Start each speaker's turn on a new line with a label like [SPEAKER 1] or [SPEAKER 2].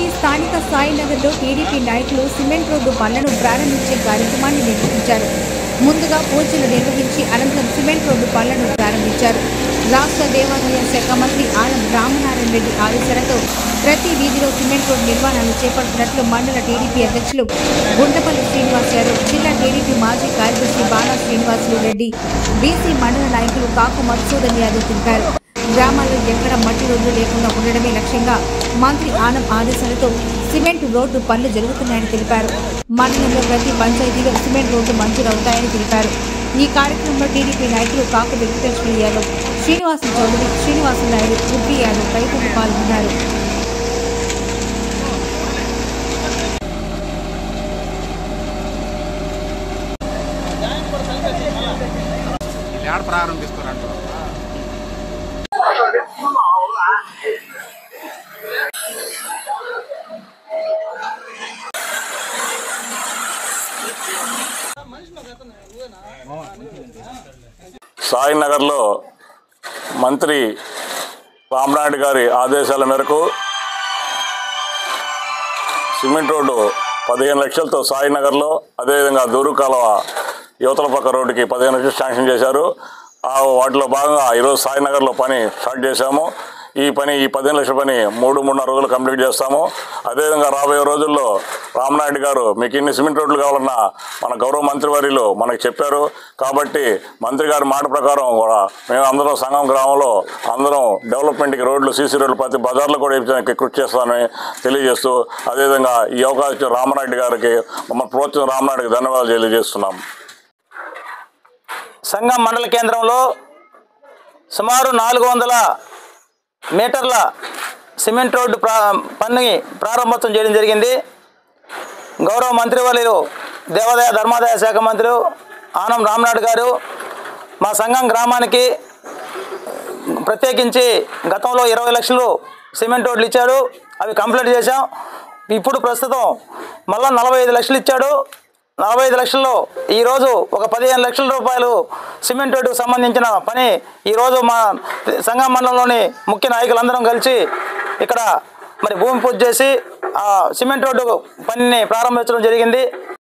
[SPEAKER 1] మంత్రి స్థానిక సాయినగర్లో టీడీపీ నాయకులు సిమెంట్ రోడ్డు పనులను ప్రారంభించే కార్యక్రమాన్ని నిర్వహించారు. ముందుగా పూజలు నిర్వహించి అనంతరం సిమెంట్ రోడ్డు పనులను ప్రారంభించారు. రాష్ట్ర దేవాదాయ శాఖ మంత్రి ఆనం రామనారాయణ రెడ్డి ఆదేశాలతో ప్రతి వీధిలో సిమెంట్ రోడ్డు నిర్మాణాలు చేపడుతున్నట్లు మండల టీడీపీ అధ్యక్షులు గుండపల్లి శ్రీనివాస్ యాదవ్, జిల్లా టీడీపీ మాజీ కార్యదర్శి బాలా శ్రీనివాసులు రెడ్డి, బీసీ మండల నాయకులు కాకు మధుసూదన్ యాదవ్ తెలిపారు. గ్రామాల్లో ఎక్కడ మట్టి రోడ్లు లేకుండా ఉండడమే లక్ష్యంగా మంత్రి ఆనం ఆదేశాలతో సిమెంట్ రోడ్డు పనులు జరుగుతున్నాయని తెలిపారు. మండలంలో ప్రతి పంచాయతీలో సిమెంట్ రోడ్డు మంజూరవుతాయని తెలిపారు. ఈ కార్యక్రమంలో టీడీపీ నాయకులు కాకు వెంకటేశ్వర యాదవ్, శ్రీనివాసు చౌదరి, శ్రీనివాసు నాయుడు, గుబ్బి యాదవ్ తదితరులు పాల్గొన్నారు.
[SPEAKER 2] సాయినగర్లో మంత్రి రామనాయుడు గారి ఆదేశాల మేరకు సిమెంట్ రోడ్డు 15 లక్షలతో సాయినగర్లో, అదేవిధంగా దూరు కాలువ యువతల పక్క రోడ్డుకి 15 లక్షలు శాంక్షన్ చేశారు. వాటిలో భాగంగా ఈరోజు సాయినగర్లో పని స్టార్ట్ చేశాము. ఈ 15 లక్షల పని 3-3.5 రోజులు కంప్లీట్ చేస్తాము. అదేవిధంగా రాబోయే రోజుల్లో రామనాయుడు గారు మీకు ఇన్ని సిమెంట్ రోడ్లు కావాలన్నా మన గౌరవ మంత్రివర్యులు మనకు చెప్పారు. కాబట్టి మంత్రి గారి మాట ప్రకారం కూడా మేము అందరం సంగం గ్రామంలో అందరం డెవలప్మెంట్కి రోడ్లు, సీసీ రోడ్లు ప్రతి బజార్లో కూడా వేయించడానికి కృషి చేస్తామని తెలియజేస్తూ, అదేవిధంగా ఈ అవకాశం రామనాయుడు గారికి మమ్మల్ని ప్రోత్సహించిన రామనాయుడికి ధన్యవాదాలు తెలియజేస్తున్నాం.
[SPEAKER 3] సంగం మండల కేంద్రంలో సుమారు 400 మీటర్ల సిమెంట్ రోడ్డు పని ప్రారంభోత్సవం చేయడం జరిగింది. గౌరవ మంత్రివర్యులు దేవాదాయ ధర్మాదాయ శాఖ మంత్రి ఆనం రామనాయుడు గారు మా సంగం గ్రామానికి ప్రత్యేకించి గతంలో 20 లక్షలు సిమెంట్ రోడ్లు ఇచ్చాడు. అవి కంప్లీట్ చేశాం. ఇప్పుడు ప్రస్తుతం మళ్ళీ 45 లక్షలు ఇచ్చాడు. 45 లక్షల్లో ఈరోజు ఒక 15 లక్షల రూపాయలు సిమెంట్ రోడ్డుకు సంబంధించిన పని ఈరోజు మా సంగం మండలంలోని ముఖ్య నాయకులందరం కలిసి ఇక్కడ మరి భూమి పూజ చేసి ఆ సిమెంట్ రోడ్డు పనిని ప్రారంభించడం జరిగింది.